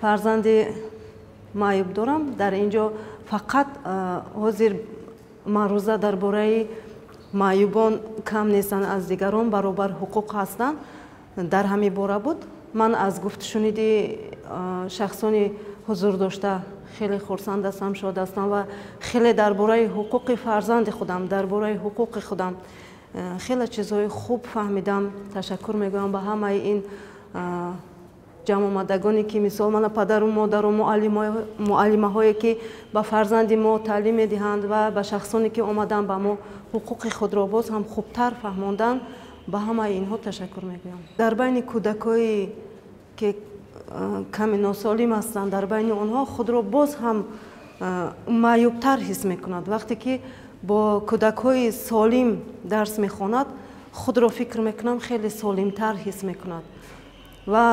фарзанди маъюб дорам. Дар инҷо фақат ҳозир маъруза дар бораи маъюбон кам нестанд, аз дигарон баробар ҳуқуқ ҳастанд. Дар ҳамин бора буд. ман аз гуфтушуниди шахсони ҳузур дошта хеле хурсанд ҳастам, шод ҳастам ва хеле дар бораи ҳуқуқи фарзанди худам, дар бораи ҳуқуқи худам хеле чизҳои хуб фаҳмидам. Ташаккур мегӯям ба ҳамаи ин ҷамъомадагоне ки мисол мана падару модару муаллимаҳое ки ба фарзанди мо таълим медиҳанд ва ба шахсоне ки омаданд ба мо ҳуқуқи худро боз ҳам хубтар фаҳмонданд. ба ҳамаи инҳо ташаккур мегӯям. Дар байни кӯдакҳои ки ками носолим ҳастанд, дар байни онҳо худро боз ҳам маъюбтар ҳис мекунад. вақте ки бо кӯдакҳои солим дарс мехонад, худро фикр мекунам хеле солимтар ҳис мекунад. ва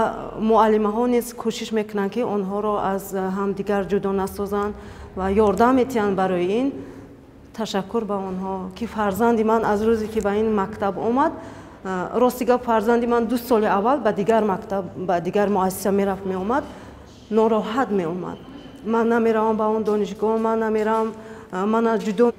муаллимаҳо низ кӯшиш мекунанд ки онҳоро аз ҳамдигар ҷудо насозанд ва ёрдам метиҳанд барои ин. ташаккур ба онҳо ки фарзанди ман аз рӯзе ки ба ин мактаб омад, рости гап фарзанди ман 2 соли аввал ба дигар мактаб, ба дигар муассиса мерафт меомад, нороҳат меомад. ман намеравам ба он донишгоҳ, ман намеравам, ман аз ҷудо